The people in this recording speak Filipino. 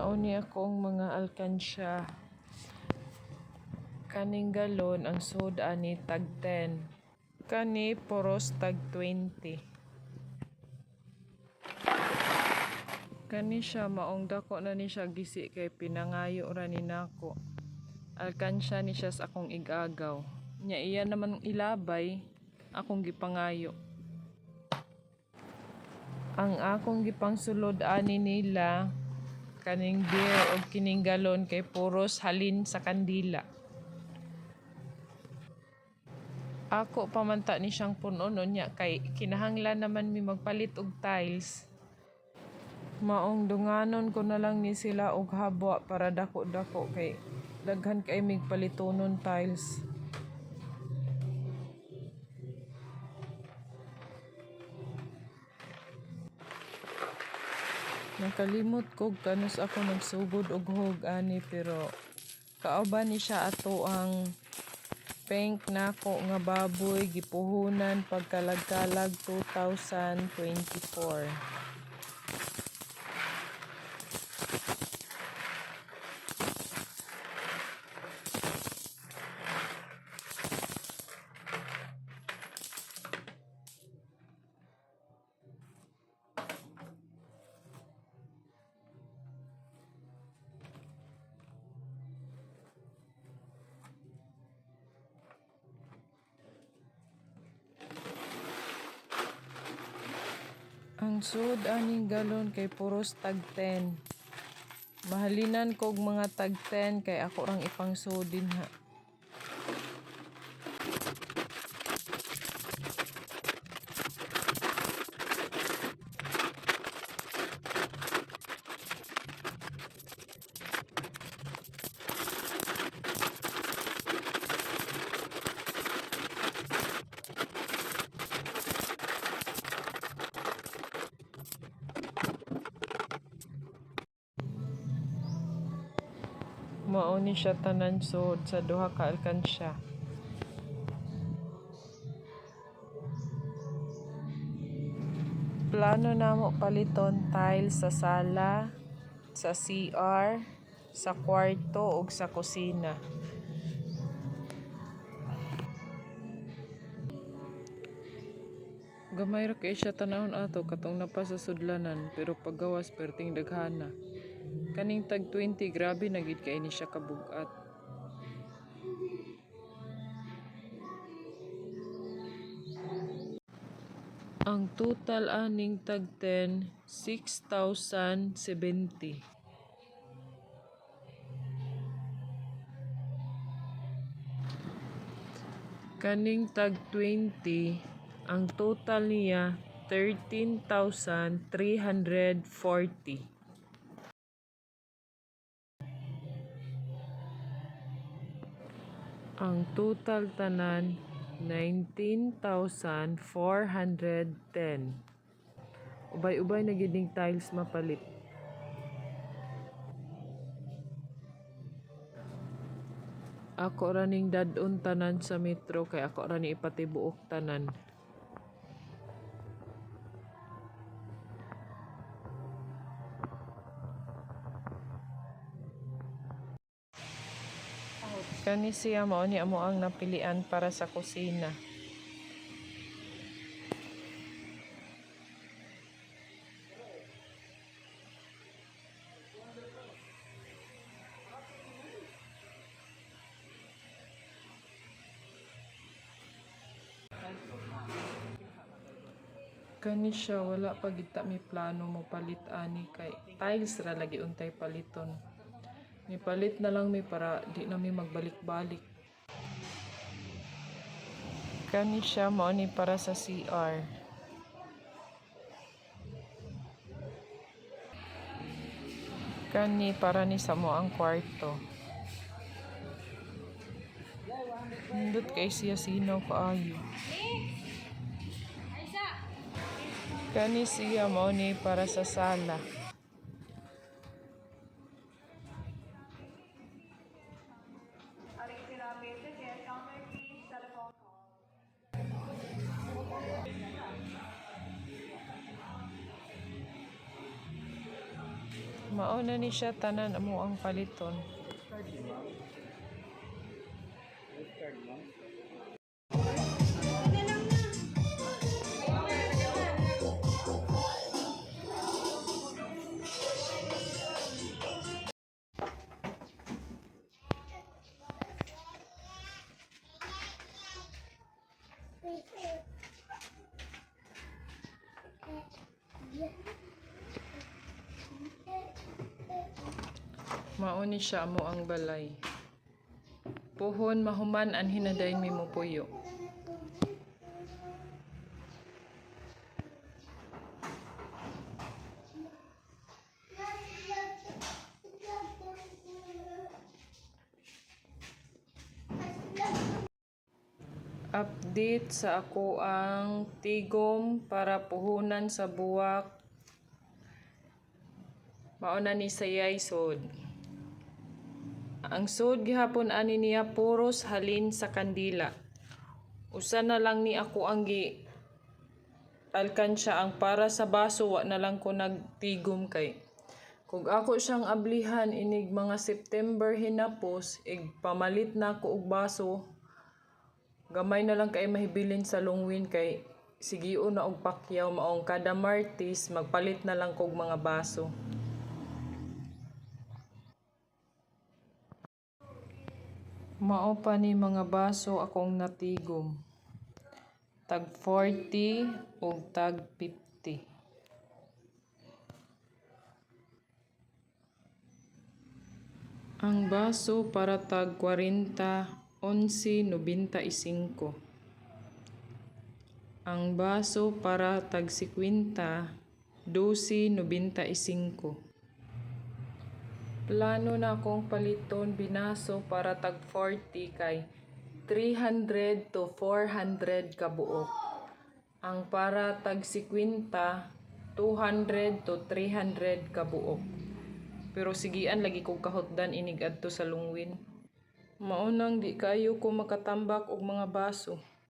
Mauni akong mga alkansya. Kaning galon ang soda ani tag 10. Kani poros tag 20. Kani siya maong dako na ni siya gisi kay pinangayo ra ni nako. Alkansya ni siya sa akong igagaw. Nya iya naman ilabay akong gipangayo. Ang akong gipangsulod ani nila kaning beer o kining galon kay puros halin sa kandila. Ako pamanta ni siyang punon niya kay kinahanglan naman mi magpalit og tiles. Maong dunganon ko na lang ni sila og habwa para dako-dako kay daghan kay mig palitonon tiles. Nakalimot ko kanus ako nagsugod og hog ani pero kauban ni siya ato ang pink nako nga baboy gipuhunan pagkalag-kalag 2024. Ang sud aning galon kay puros tag 10. Mahalinan kog mga tag 10 kay ako rang ipang sudin ha. Mao ni siya tanan sud sa duha ka alkansya. Plano namo paliton tiles sa sala, sa CR, sa kwarto ug sa kusina. Gamay ra kay siya tanahon ato katong napa sa sudlanan pero paggawas perting daghana. Kaning tag 20 grabe na gid kay ni siya kabug-at. Ang total aning tag 10 6,070. Kaning tag 20 ang total niya 13,340. Ang total tanan 19,410. Ubay-ubay na gid ning tiles mapalit. Ako ra ning dadon tanan sa metro kay ako ra ni ipatibuok tanan. Kani siya mao ni amo ang napilian para sa kusina. Kani siya wala pa gid ta mi plano mo palit ani kay tiles ra lagi untay paliton. Mipalit na lang mi para di na mi magbalik-balik. Kani siya mao ni para sa CR. Kani para ni sa mo ang kwarto. Nindot kay siya sinaw kaayo. Kani siya mao ni para sa sala. Mauna ni siya tanan amo ang paliton. Mauni siya amo ang balay. Puhon mahuman an hinadayon mi mo puyo. Update sa ako ang tigom para puhunan sa buwak. Mauna ni sayay sod. Ang sod gihapon ani niya puros halin sa kandila. Usa na lang ni ako ang alkansya ang para sa baso wa na lang ko nagtigom kay. Kung ako siyang ablihan inig mga September hinapos, pamalit na ko og baso. Gamay na lang kay mahibilin sa lungwin kay sigion na og pakyaw maong kada Martes magpalit na lang kog mga baso. Mao pa ni mga baso akong natigom. Tag 40 ug tag 50. Ang baso para tag 40, 11.95. Ang baso para tag 50, 12.95. Plano na akong paliton binaso para tag 40 kay 300 to 400 kabuok. Ang para tag 50, 200 to 300 kabuok. Pero sigian lagi kong kahutdan inig adto sa lungwin. Maunang di kayo ko makatambak og mga baso.